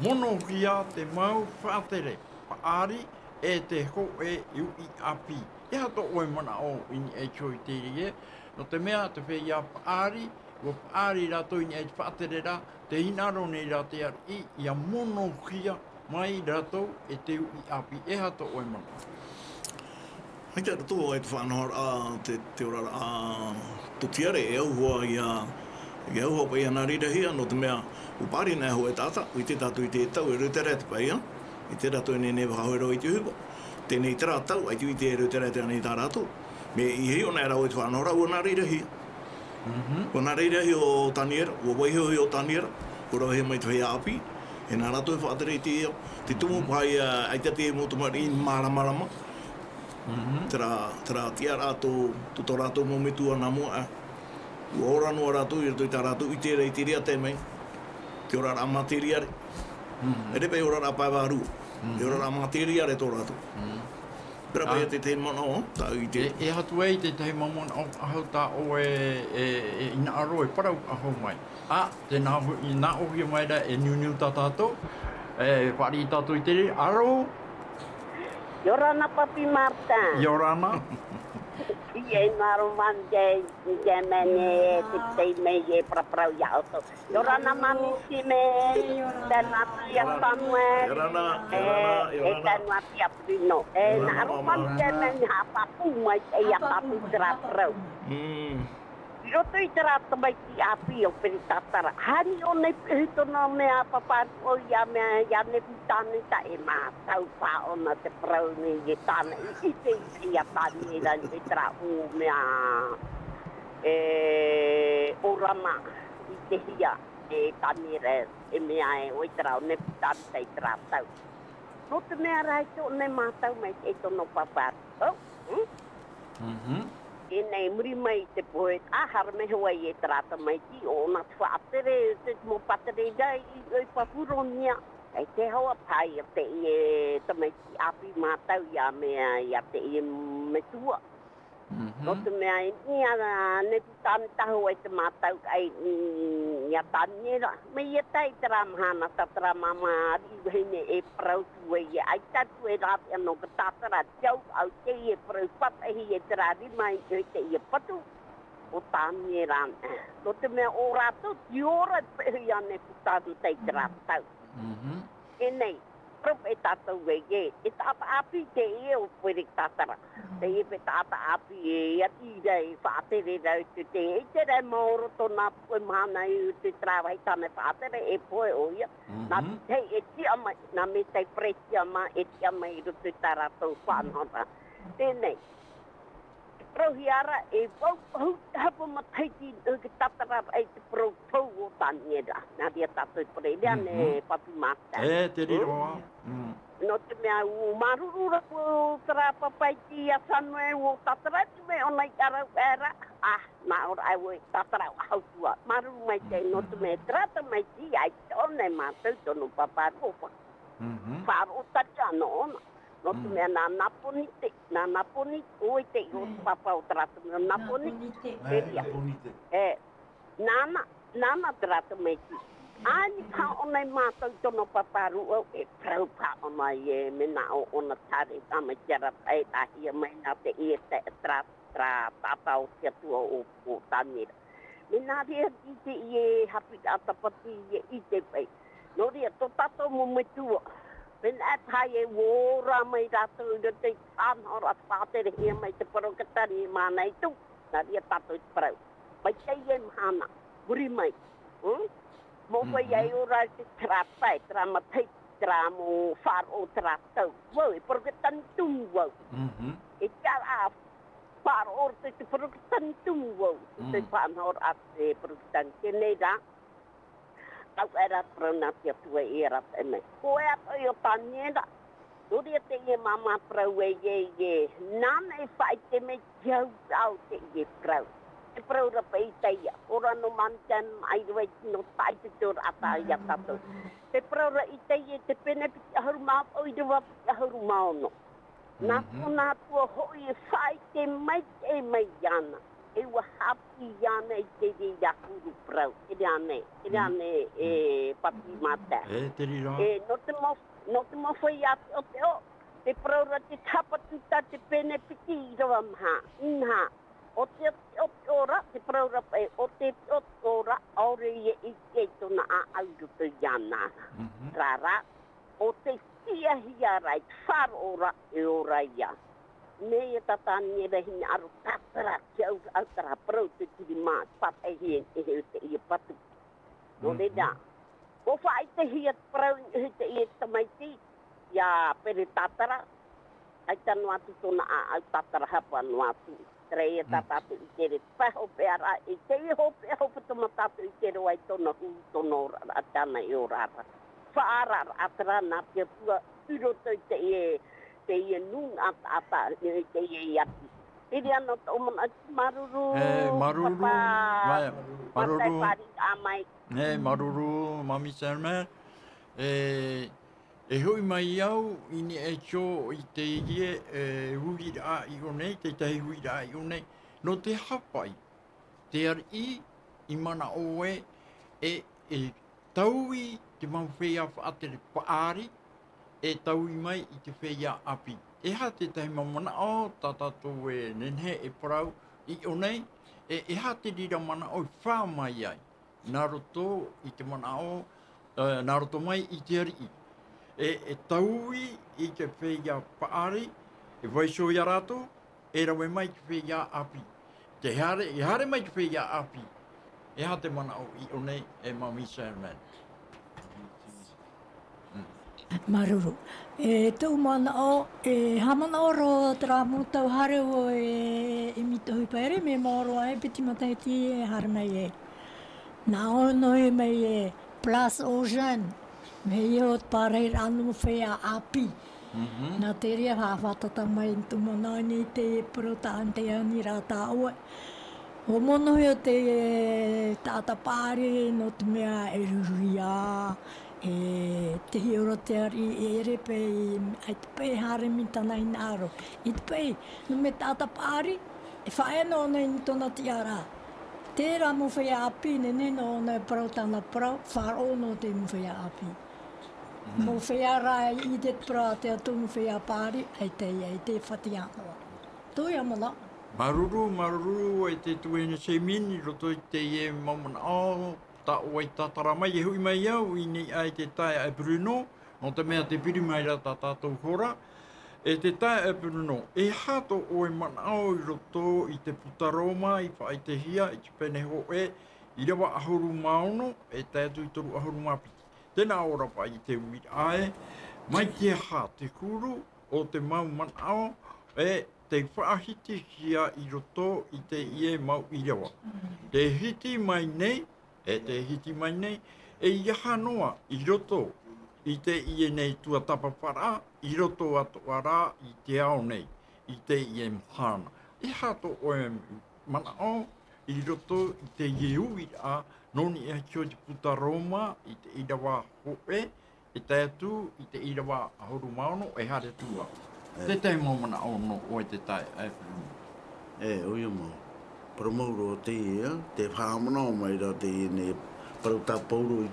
monohia te mau whātere paari e te ho e iu i api. E hato oe mana o ini e choi te rie. No te mea te whea ia paari, ua paari rato ini e whātere ra, te hinaro nei ra te ari ia monohia mai rato e te ui api, e hato oe mana.
Hei te rato e te whanahara te ora to tiare e au hoa i au hoa pai ana rirahia no te mea upari nei hoa e tata, i te tatu i te tau e rutere te pai i te rato e nei whahoero i te hupa. Tēnei tera tau, ai tu i te rutere te anei tā rato. Me i hei o nei rau e te whanahara ua nā rirahia. Ua nā rirahia o Taniera, ua waihoi o Taniera, ura he mai te whea api. E nā rato e whaatere i te eo. Te tumu pai ai te te motumari i māramarama. Tera tia rātou, tuto rātou mometua nā mua. Ua ora noa rātou i rato i tā rātou i tērei te rea tēmei. Te ora rā materiare. E repe ora rā paiwaru. E ora rā materiare tō rātou. Pera pai te te mana o, tā i te.
E hatu e te tehi mamona o ahau tā o ina aro e parau ahau mai. Te nā ohi mai ra e niu tā tātou. Whari i tātou i tere. Aro?
Yorana papi Marta.
Yorana?
Ie naro mande, ie mene, te me ie praprau ia auto. Yorana mami si me, tēnā tia Samuel.
Yorana.
E tēnā tia Bruno. E naro mande mene ha papu mai e ia papu praprau. Roto i te rata mai ki api o Peretātara. Hari o nei pihitona mea papatu o ia mea ia ne putane ta e mātau pā ona te prau ni e tāna i te ia tāni e rani te tra o mea orama i te hia e tāni re e mea e o i te rao ne putane ta i te rātau. No te mea rai te o nei mātau mai e tono papatu. E nei muri mai te poe, ahara me hoa i e trata mai ti, o nā te whaatere, te mo patere gai i oi papuronia. E te hoa pai a te i e tamai ti api mātau i a mea i a te i e metua. No te mea i nia ne putane tahu ai te mātau ai i a tāniera. Me i e tai te ramahana tatara mama ari hene e prautu e ai tatu e rāti anō ka tātara jau au te i e prau patahi e te rārima i te i e patu. o tānie rāna. No te mea o rātou, ti ora pehi ane ku tātou tei te rātou. E nei, prop e tātou e tāta api te e o pere tātara. Te e pe tāta api e ati rei whātere rau te e te rei maoro tōna pui mana i te trāwai tāne whātere e poe o ia. Nā te e tia mai, nā me te pretia ma e tia mai i rutu tā rātou whanhora. Tēnei. Prohiara e wau hapa mataiti ke tatara ai te pro tau o tāniera. Nā ria tātou pere, rea ne papi mātai.
E, te riro.
No te mea u marurura o tara papaiti a sanwe o tatara te me ona i arau era. Nā ora ai o tatara o hautua. Maruru mai te no te mea trata mai ti ai te ona e mātou tono paparopa. Whāro tacha no ona. No te mea nā naponite, oi te i o papa o trata mea naponite. Nāna trata mea ti. Ani ka ona i mātou tono paparu au e prau pa ona i e mena o ona tare ama tiara pai tahia mai nā te i e te tra papa o tia tua o tānera. Mena rea i te i e hapi atapati i te pai. No rea, tō tato mo me tua. When at high war, my daughter, the take on or a father here, my Porocatari, Manai too. Nadia Tato is proud. But say him, Hana, Burimai. Mofa Yayura is trap fight, Ramatate, Dramo, far o trato. Well, Porocatan too. It's got far or the Porocatan too. The pan or at the Porocatan Canada. Tau era pronatia tua era te me. Ko ea toi o tāniera. Uri te ie mama prau e ye. Nana e whai te me jau au te ie prau. Te prau rapa i teia. Ora no mantan ai roi no tai te tōra ata i a tato. Te prau ra i teia te pene piti ahuru mao o i rewa piti ahuru mao no. Nā tōna tua hoi e whai te mai ana. E wa hapi yana i te re yakuru prau. E ane e papi mata.
E te riro.
E no te mo whai ati o te o. Te prau ra te tapatuta te pene piti i rawa maha. Inha. O te ora, te prau ra pai. O te ora, aure i te tona a aurutu yana. Rara. O te tia hiarai. Whar ora e ora ia. Nei e tatani e rehi aro tatara ki au tara prau te tiri mā pat e hien e heu te ia patu. No le da. Ko whai te hia prau e te ia tamaiti ia pere tatara. Ai tanu atu tona a au tatara hapa anu atu. Tere e tatatu i tere paho peara e te i hope toma tatu i tere wai tona hu tono atana i o rara. Whaara atara nā pia pua uroto i te ie te ia nung ata te ia iati. Iri ano tō mana maruru.
Maruru. Maruru.
Matai pari amai.
Maruru, Mami Selma. E hui mai au, ini e tō i te ie hui rā i onei, te tahi hui rā i onei. No te hapai, te ari i mana oe e taui te mawhea whaatere paari, e taui mai i te whea api. E ha te tahi mamana o, tātātou e nenhe e parau i onei, e ha te rira mana o whā mai ai. Nā roto i te mana o, nā roto mai i te ari. E taui i te whea paari, e waiso i arato, e rawe mai te whea api. E hare mai te whea api. E ha te mana o i onei e Mami Salman.
Maruru. E tau mana o, e hamana oro tera mūtau hare o e mito hui paere, me maoro ai piti matai ti e hare mai e. Nā ono e mai e Plus Ocean, me i o pārei anu whea api. Nā te rea hawhatata mai tu manaini te prota ante ani rā tā oe. O mono heo te tāta pāre no te mea e ruruia, e te hiora te ari e ere pei, ai te pei hare mi tana i nāro. I te pei, no me tāta pāre, e whaena ona i tona tiara. Tērā mo whea api, nene no ona e parau tāna parau, wharo no te mo whea api. Mo whea rai i te pra te atu mo whea pāre, ai te whati anoa. Toi amana.
Maruru e te tuena se mini roto i te e mamana o ta o i tatara mai e hui mai au i nei ai te tae ai Bruno no te mea te piri mai ra ta tātou hora e te tae ai Bruno e hato o e mana au i roto i te putaroma i whaai te hia i te pene ho e i rewa ahuru maono e tētu i toru ahuru mapiti tēnā ora pa i te ui ae mai te ha te kuru o te mau mana au e te whaahiti hia i roto i te ie mau i rewa. Te hiti mai nei, te hiti mai nei, e iaha noa i roto i te ie nei tua tapapara, i roto atu ara i te ao nei, i te ie mhana. E hato o e mana o, i roto i te ie ui a, noni e kio te puta Roma, i te irawa hoe, e tētū, i te irawa ahoru maono, e hare tua. Te te momana ono o te tai ai Bruno.
Oia mau. Promauro o te ia, te whaamana o mai ra te ia ne parau tā pauro i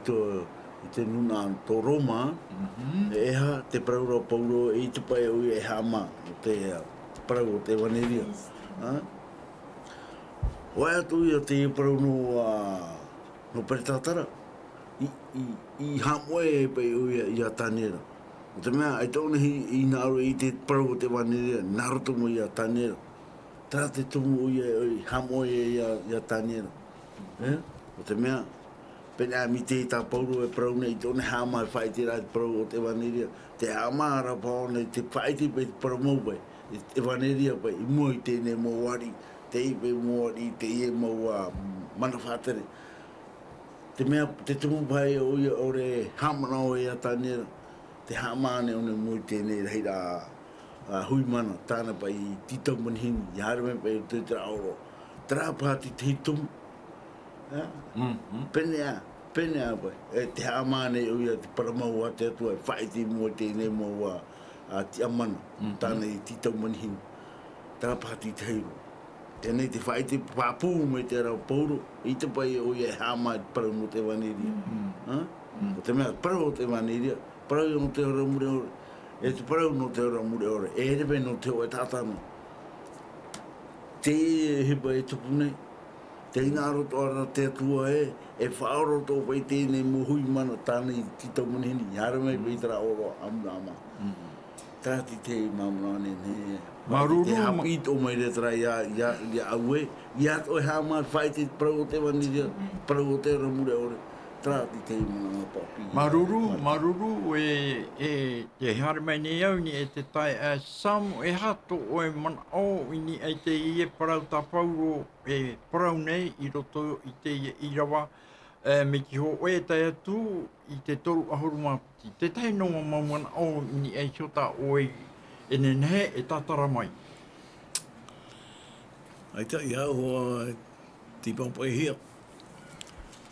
te nuna tō Roma, eha te parauro pauro i te pai ui e hama o te parau o te waneria. Wai atu ia te parau no Peretatara, i hamoe e pai ui i a Tanera. O te mea, ai tōna i nāro i te parau o te waneria, nāro tumu i a Tanera. Tā te tumu i hamoe i a Tanera. O te mea, pene a mi te tā pauro e parau nei, tōna hama e whai te rai parau o te waneria. Te hama ara pao nei, te whai te pai te parau mau pai, te waneria pai, i mua i tēnei mau wari, te i pai mau wari, te i mau mana whātere. Te mea, te tumu pai o ia ore hamana o i a Tanera. Te hamane o ne mui tēnei reira hui mana, tāna pai titau manihini, i harame pai te tra oro. Tra pāti te hitumu. Penea pai. Te hamane o ia te paramau a te atua, whaiti mua tēnei mua ti amana, tāna i titau manihini. Tra pāti te heiru. Tēnei te whaiti pāpū me te rau pauro, i te pai o ia hama i parau no te waneria. O te mea, parau o te waneria, parau no te ora mure ore. E te parau no te ora mure ore. E rewe no te oe tātano. Te hepa e tupu nei. Te inaro to ara te atua e whaoro tō pai tēnei mo hui mana tānei titau manihini. Iara mai pai tara oro amuna ama. Tāti te mamana ne.
Maruru.
Te hapi tō mai re tara ia aue. Ia toi hama whai te parau o te waniria. Parau o te ora mure ore. Trāti te mana papi.
Maruru e te hare mai nei au ni e te tai a Samu e hato o e mana o ini ai te i e parau tā pauro e parau nei i roto i te i irawa me ki ho e tai atu i te toru ahuru mapiti. Te tai noa mana o ini ai hiota o e nenehe e tatara mai.
Ai ta ia hoa ti papai hia.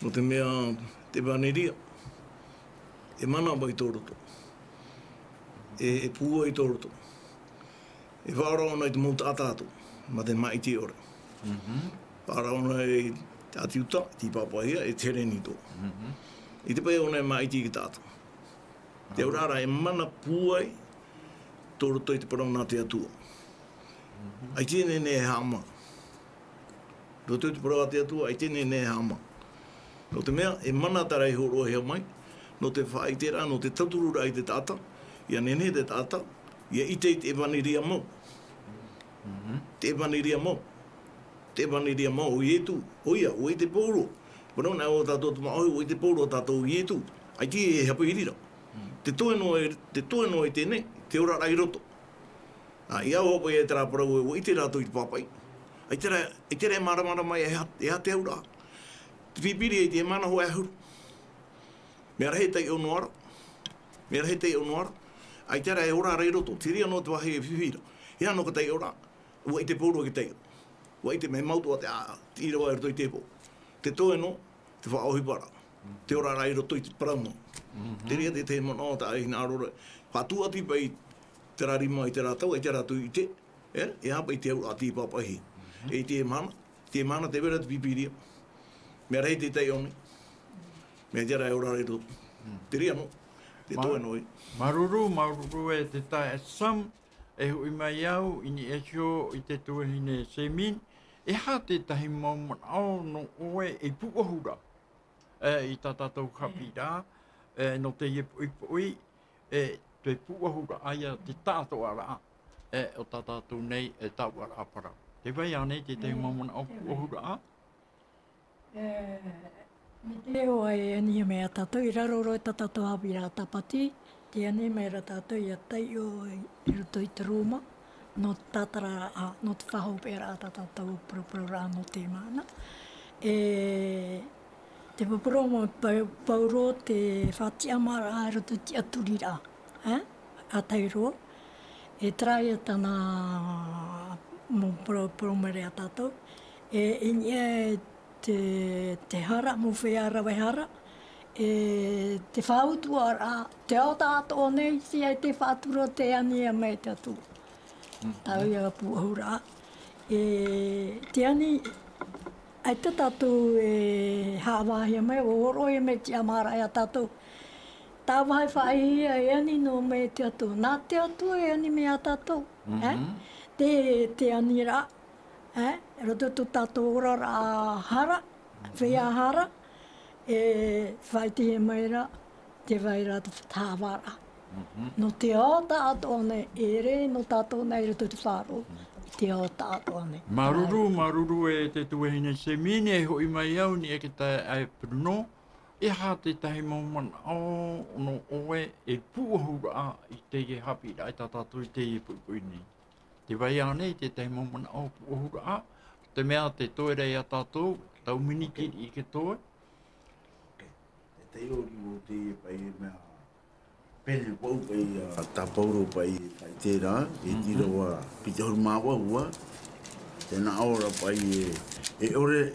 No te mea te waneria, e mana mai tōroto, e pua i tōroto, e whaarau nei te mauta atātu, ma te mai te ore. Whaarau nei te atiuta, ti papahia, e tere ni tō. I te pai o nei mai te ki tātu. Te aurara e mana pua i tōroto i te parau nā te atua. Ai tēne ne hama. Roto i te parau te atua, ai tēne ne hama. No te mea, e mana tarai horo hea mai, no te whaitera, no te taturura i te tata, ia nene te tata, ia ite i te waniria mo. Te waniria mo. Te waniria mo, o ietu, oia, o i te pōro. Parau nā o tātou tuma, o i te pōro tātou ietu, ai ti e hapu irira. Te toeno e tēnei, te ora rai roto. Ia hopo e tera parau, o i te rātou i te papai. Ai tera e maramara mai e ha te aura. Te pipiri e te mana hoa e huru. Mea rahe tei o noara. Ai tera e ora rei roto. Te ria no te wahi e whiwhira. Hea no ka tei ora. Ua i te pōrua ki tei. Ua i te mei mautua te irawa e roto i te pō. Te toe no, te whaohi para. Te ora rei roto i te parauno. Te ria te mana o ta e hina arora. Whatu ati pai te rarima i te rātau, e te rātau i te. E hapa i te aura ati papahi. E te mana te vera te pipiria. Mea rei te tei oni. Mea te rai ora rei roto. Te ria no. Te toe noi.
Maruru e te tai Sam e hui mai au, ini e sio i te tuahine semin, e ha te tahi mauman au no oe e puahura. I tā tātou kapira, no te ipoi, te puahura aia te tātou ara, o tā tātou nei e tau ara apara. Te vai ane te tahi mauman au puahura a?
Me te oa e ania mea tātou, i raroro e tātou hawira tapati, te ania mea ra tātou i a tai o i roto i te Roma, no tātara a, no te whahau pēra a tātou purupuru rā no te mana. Te pupuro mo pauro te whati amara a roto ti aturi rā, a tairoa. E trai e tana mo purupuru mere a tātou, inia te hara, mo whea rawe hara, te whautua rā, te ao tātou nei, si ai te whātura te ania mai te atu. Tau ia puahu rā. Te ani, ai te tātou hāwahia mai, o oro e me te amara e a tātou. Tā wahai whaihia e ani no me te atu. Nā te atu e ani me a tātou. Te ani rā. Roto tu tātou ora rā hara, whea hara, whai te he mai rā, te vai rā te tāwara. No te ao tātou ane, ere no tātou nei roto te whāro, te ao tātou ane.
Maruru e te tuahine se mine e hoi mai au ni e ke tae ai Bruno, e ha te tahi mauman au no oe e puahura i te e hapi rai tā tātou i te e pui nei. Te vai ane te tahi mauman au puahura, te mea te toe rei a tātou, tau minikiri i ke toe.
E te ori o te pai e mea pene pau pai a tā pauro pai te rā, e tira wa pite horu māua ua, tēnā aora pai e ore,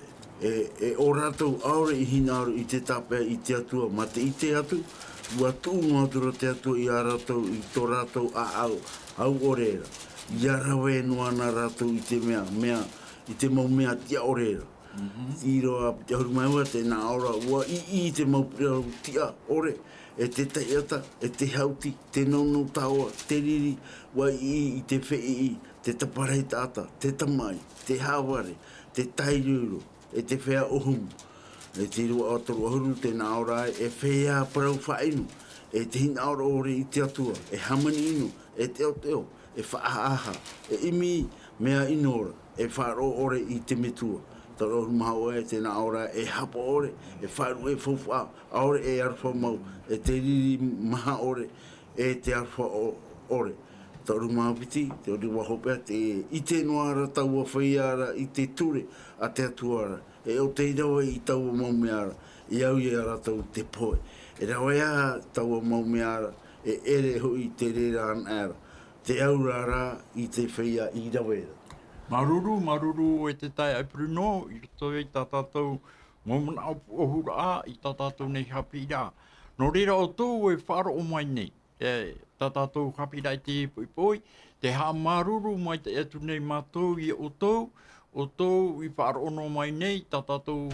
e o rātou aore i hinaru i te tāpea i te atua, ma te i te atu, ua tūnu atura te atua i a rātou, i tō rātou a au orera. Ia rawe noa nā rātou i te mea, i te mau mea tia orera. I roa te horu mai ua, tēnā aora, ua i te mau prea tia ore, e te taiata, e te hauti, te nono taua, te riri, ua i te whei, te taparei tāta, te tamai, te haware, te tairuro, e te whea ohumu. E te rua atoru ahuru, tēnā aora e whea parau whainu, e te hina aora ore i te atua, e hamani ino, e teo, e whaaha, e imi mea inora, e whaaro ore i te metua. Taro maho e tēnā aora e hapa ore, e whaeru e whawha, aore e arwha mau, e te riri maha ore, e te arwha ore. Taro maho piti, te ori wahopea, i te noara taua whaiara, i te ture a te atuara, e o te irawa i taua maumeara, i au i ara tau te poe. E rawa ia taua maumeara, e ere hui te rera an ara, te aura rā i te whaia i rawera.
Maruru e te tae ai Bruno, i roto i tā tātou mauman au puahura a, i tā tātou nei hapi rā. No reira o tō e wharo o mai nei, tā tātou hapi rā i te ipoi, te ha maruru mai te etu nei mātou i o tō i wharo ono mai nei, tā tātou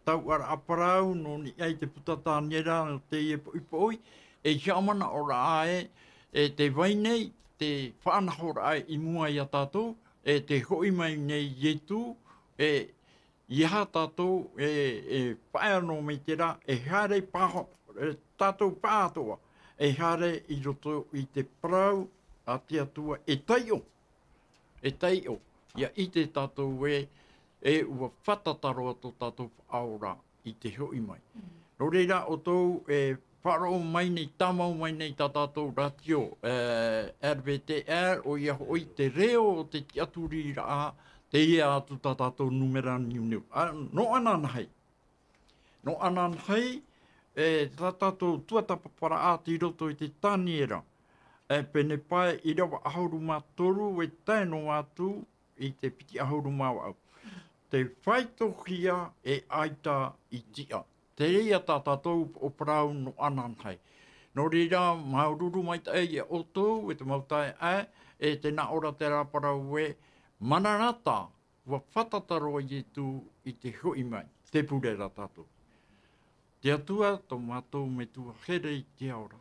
tau ara aparau, no ni ai te putatāniera no te ipoi, e hiamana ora ae, te vai nei, te whanahora ai i mua i a tātou, e te hoi mai nei ietu, iha tātou, whaeano me te rā, e hare paho, tātou pātoa, e hare i roto i te parau, a te atua, e taio, ia i te tātou ua whatataro ato tātou aora i te hoi mai. No reira o tau, wharo mai nei, tamau mai nei tā tātou ratio, RVTR, o ia hoi te reo o te tiaturi rā, te ia atu tā tātou numera niu. No anan hei. No anan hei, tā tātou tuatapapara āti roto i te taniera. Pene pai i rawa ahauru mātoru, e taino atu i te piti ahauru māwau. Te whaitohia e aita i tia. Te rea tā tātou o parau no ananhai. No reira, maururu mai tae e oto, e te mautai e te naora te raparau e manarata, wa whatataro i tu i te hui mai, te purera tātou. Te atua, tō mātou me tua here i te aora.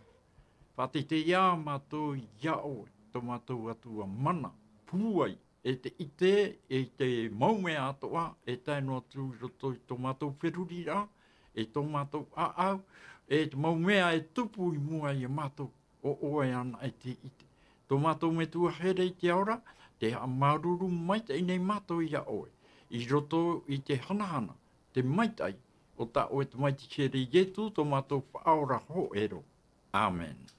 Whate te ia mātou ia oe, tō mātou atua mana, puai, e te ite, e te maumea atoa, e tai no atu i roto i tō mātou whiruri rā, e tō mātou aau, e te maumea e tupu i mua i a mātou o oe ana e te ite. Tō mātou me tua here i te aora, te maruru maitai nei mātou i a oe. I roto i te hanahana, te maitai, o ta oe te maiti here i etu, tō mātou whaora ho ero. Amen.